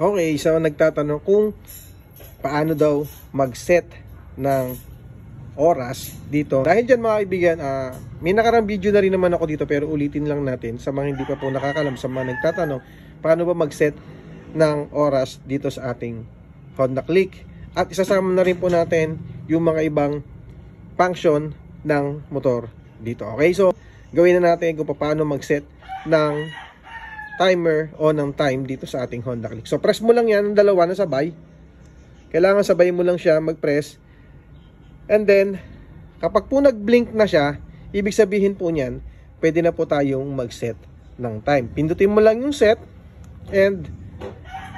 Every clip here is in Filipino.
Okay, so nagtatanong kung paano daw mag-set ng oras dito. Dahil dyan mga kaibigan, may nakarang video na rin naman ako dito, pero ulitin lang natin sa mga hindi pa po nakakalam, sa mga nagtatanong paano ba mag-set ng oras dito sa ating Honda Click. At isasama na rin po natin yung mga ibang function ng motor dito. Okay, so gawin na natin kung paano mag-set ng timer o ng time dito sa ating Honda Click. So press mo lang yan, ang dalawa na sabay. Kailangan sabay mo lang siya mag-press. And then, kapag po nag-blink na siya, ibig sabihin po niyan, pwede na po tayong mag-set ng time. Pindutin mo lang yung set, and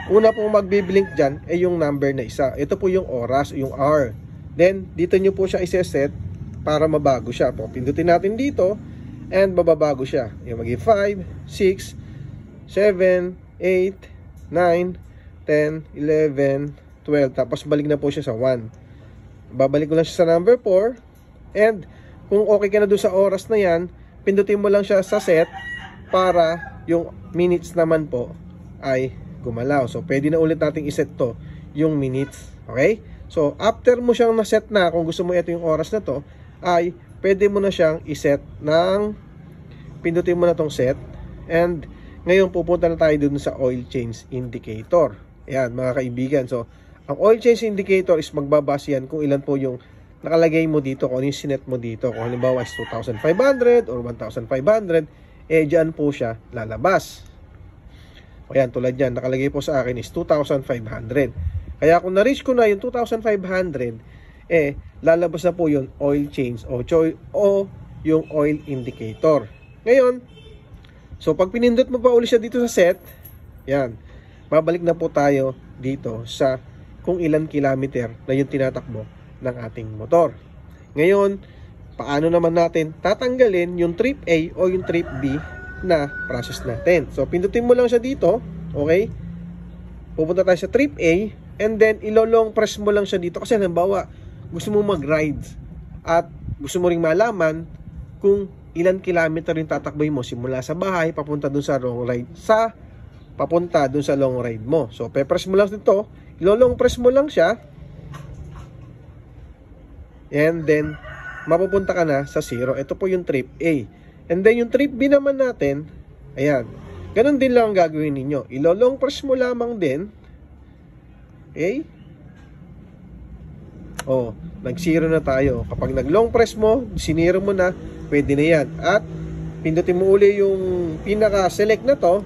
una pong magbi-blink dyan ay yung number na isa. Ito po yung oras, yung hour. Then, dito nyo po siya isa-set para mabago siya. Po, pindutin natin dito, and bababago siya. Yung maging 5, 6, 7, 8, 9, 10, 11, 12. Tapos balik na po siya sa 1. Babalik ko lang siya sa number 4. And kung okay ka na doon sa oras na yan, pindutin mo lang siya sa set para yung minutes naman po ay gumalaw. So pwede na ulit nating iset to yung minutes. Okay? So after mo siyang na-set na, kung gusto mo ito yung oras na to, ay pwede mo na siyang iset ng, pindutin mo na tong set. And ngayon pupunta na tayo dun sa oil change indicator. Ayan mga kaibigan. So ang oil change indicator is magbabase yan kung ilan po yung nakalagay mo dito, kung ano yung sinet mo dito. Kung halimbawa is 2,500 or 1,500, eh dyan po siya lalabas. O yan, tulad yan, nakalagay po sa akin is 2,500. Kaya kung na-reach ko na yung 2,500, eh lalabas na po yung oil change o yung oil indicator. Ngayon, so pag pinindot mo pa ulit siya dito sa set, yan, babalik na po tayo dito sa kung ilan kilometer na yung tinatakbo ng ating motor. Ngayon, paano naman natin tatanggalin yung trip A o yung trip B na process natin? So, pindutin mo lang siya dito, okay? Pupunta tayo sa trip A, and then ilolong press mo lang siya dito. Kasi halimbawa, gusto mo mag-ride at gusto mo ring malaman kung ilan kilometer yung tatakboy mo simula sa bahay, papunta dun sa long ride, papunta dun sa long ride mo. So, pe-press mo lang dito, ilolong press mo lang siya, and then mapupunta ka na sa 0. Ito po yung trip A. And then yung trip B naman natin, ayan, ganun din lang ang gagawin ninyo. Ilolong press mo lamang din, okay? Oh, nag-0 na tayo. Kapag nag-long press mo, siniro mo na, pwede na yan. At pindutin mo uli yung pinaka-select na to,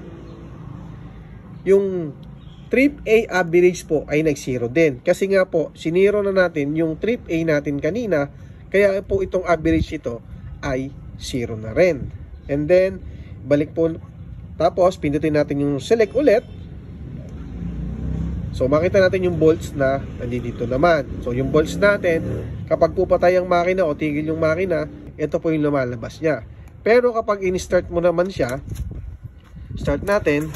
yung trip A average po ay nag-0 din. Kasi nga po, siniro na natin yung trip A natin kanina, kaya po itong average ito ay 0 na rin. And then, balik po, tapos pindutin natin yung select ulit. So, makita natin yung volts na nandito naman. So, yung volts natin, kapag po patay ang makina o tigil yung makina, ito po yung lumalabas niya. Pero kapag in-start mo naman siya, start natin,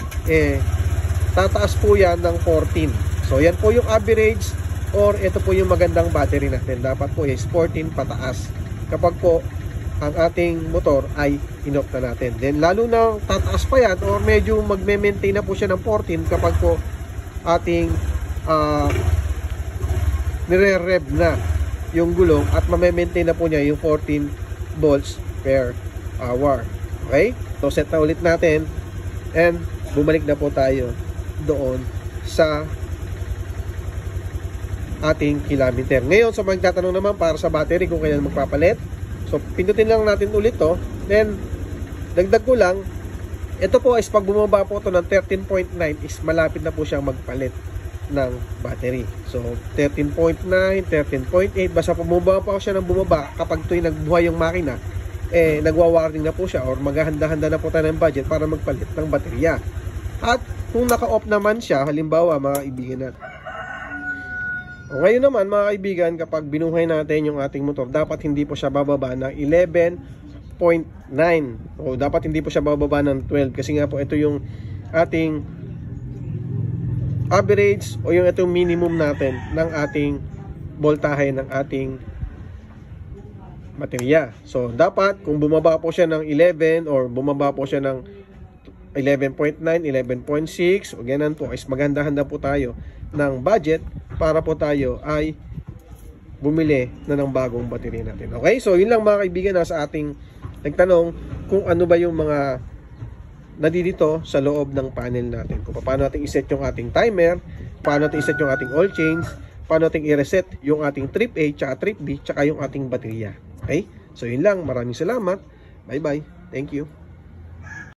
tataas po yan ng 14. So, yan po yung average, or ito po yung magandang battery natin. Dapat po is 14 pataas. Kapag po ang ating motor ay in-off na natin. Then, lalo na tataas pa yan, or medyo magme-maintain na po siya ng 14 kapag po ating nire-rev na yung gulong at mame-maintain na po niya yung 14 volts per hour. Okay? So, set na ulit natin, and bumalik na po tayo doon sa ating kilometer. Ngayon, sa mga tatanong naman para sa battery kung kailan magpapalit, so pindutin lang natin ulit to. Then dagdag ko lang, ito po is pag bumaba po ito ng 13.9 is malapit na po siyang magpalit ng battery. So 13.9, 13.8, basta bumaba pa siya ng bumaba, kapag ito'y nagbuhay yung makina, nagwa-warning na po siya, or maghahanda-handa na po tayo ng budget para magpalit ng baterya. At kung naka-off naman siya, halimbawa mga kaibigan natin, ngayon naman mga kaibigan, kapag binuhay natin yung ating motor, dapat hindi po siya bababa ng 11.9 o dapat hindi po siya bababa ng 12, kasi nga po ito yung ating average o yung itong minimum natin ng ating voltahe ng ating baterya. So dapat kung bumaba po siya ng 11 or bumaba po siya ng 11.9, 11.6 o ganun po, is maghanda-handa po tayo ng budget para po tayo ay bumili na ng bagong baterya natin. Okay, so yun lang mga kaibigan, sa ating nagtanong kung ano ba yung mga nadidito sa loob ng panel natin, kung paano natin iset yung ating timer, paano natin iset yung ating oil change, paano natin i-reset yung ating trip A tsaka trip B tsaka yung ating baterya. Okay, so yun lang, maraming salamat, bye bye, thank you.